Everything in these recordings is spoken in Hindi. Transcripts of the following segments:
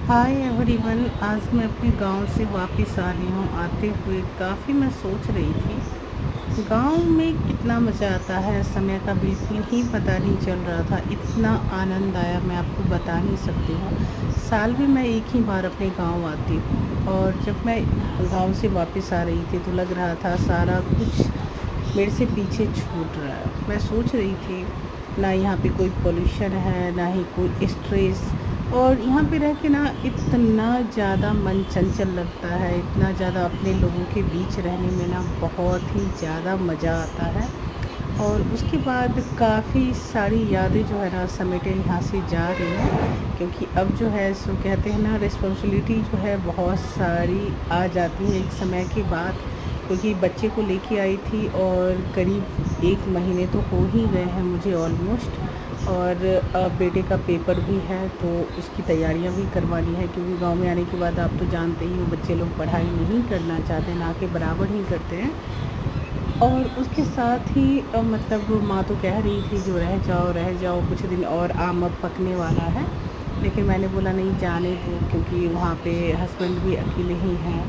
Hi everyone. आज मैं अपने गांव से वापस आ रही हूँ। आते हुए काफ़ी मैं सोच रही थी गांव में कितना मज़ा आता है। समय का बिल्कुल ही पता नहीं चल रहा था। इतना आनंद आया मैं आपको बता नहीं सकती हूँ। साल में मैं एक ही बार अपने गांव आती हूँ और जब मैं गांव से वापस आ रही थी तो लग रहा था सारा कुछ मेरे से पीछे छूट रहा है। मैं सोच रही थी ना यहाँ पे कोई पोल्यूशन है ना ही कोई स्ट्रेस, और यहाँ पे रह के ना इतना ज़्यादा मन चंचल लगता है, इतना ज़्यादा अपने लोगों के बीच रहने में ना बहुत ही ज़्यादा मज़ा आता है। और उसके बाद काफ़ी सारी यादें जो है ना समेटे यहाँ से जा रही हैं, क्योंकि अब जो है सो कहते हैं ना रिस्पॉन्सिबिलिटी जो है बहुत सारी आ जाती है एक समय के बाद। क्योंकि बच्चे को लेके आई थी और करीब 1 महीने तो हो ही गए हैं मुझे ऑलमोस्ट। और बेटे का पेपर भी है तो उसकी तैयारियां भी करवानी है, क्योंकि गांव में आने के बाद आप तो जानते ही हो बच्चे लोग पढ़ाई नहीं करना चाहते, ना के बराबर ही करते हैं। और उसके साथ ही मतलब माँ तो कह रही थी जो रह जाओ कुछ दिन और, आम अब पकने वाला है। लेकिन मैंने बोला नहीं, जाने दो, क्योंकि वहाँ पे हस्बैंड भी अकेले ही हैं।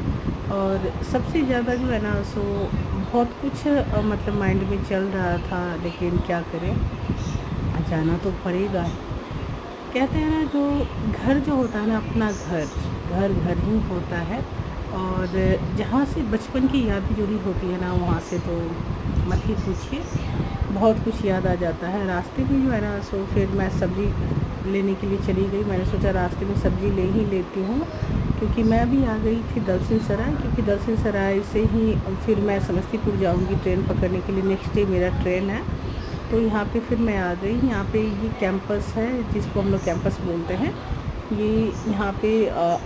और सबसे ज़्यादा जो है ना सो बहुत कुछ मतलब माइंड में चल रहा था, लेकिन क्या करें, जाना तो पड़ेगा। कहते हैं ना जो घर जो होता है ना, अपना घर घर घर ही होता है। और जहाँ से बचपन की यादें जुड़ी होती है ना, वहाँ से तो मत ही पूछिए, बहुत कुछ याद आ जाता है। रास्ते में जो है ना सो फिर मैं सब्ज़ी लेने के लिए चली गई। मैंने सोचा रास्ते में सब्ज़ी ले ही लेती हूँ, क्योंकि मैं भी आ गई थी दलसिंह सराय, क्योंकि दलसिंह सराय से ही फिर मैं समस्तीपुर जाऊँगी ट्रेन पकड़ने के लिए। नेक्स्ट डे मेरा ट्रेन है, तो यहाँ पे फिर मैं आ गई। यहाँ पे ये कैंपस है जिसको हम लोग कैंपस बोलते हैं। ये यहाँ पे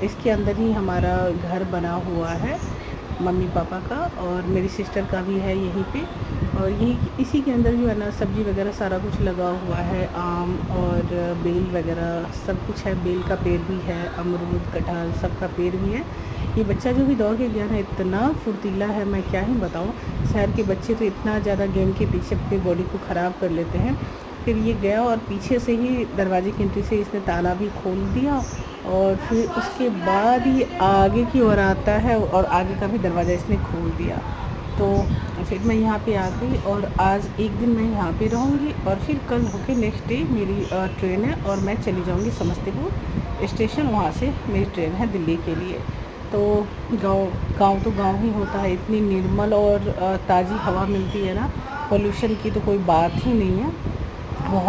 इसके अंदर ही हमारा घर बना हुआ है, मम्मी पापा का और मेरी सिस्टर का भी है यहीं पे। और यही इसी के अंदर जो है ना सब्ज़ी वगैरह सारा कुछ लगा हुआ है, आम और बेल वगैरह सब कुछ है। बेल का पेड़ भी है, अमरूद कटहल सब का पेड़ भी है। ये बच्चा जो भी दौड़ के गया ना, इतना फुर्तीला है मैं क्या ही बताऊँ। शहर के बच्चे तो इतना ज़्यादा गेम के पीछे अपनी बॉडी को ख़राब कर लेते हैं। फिर ये गया और पीछे से ही दरवाजे की एंट्री से इसने ताला भी खोल दिया, और फिर उसके बाद ही आगे की ओर आता है और आगे का भी दरवाज़ा इसने खोल दिया। तो फिर मैं यहाँ पे आ गई और आज एक दिन मैं यहाँ पे रहूँगी और फिर कल होके नेक्स्ट डे मेरी ट्रेन है और मैं चली जाऊँगी समस्तीपुर स्टेशन। वहाँ से मेरी ट्रेन है दिल्ली के लिए। तो गाँव गाँव तो गाँव ही होता है। इतनी निर्मल और ताज़ी हवा मिलती है ना, पोल्यूशन की तो कोई बात ही नहीं है। बहुत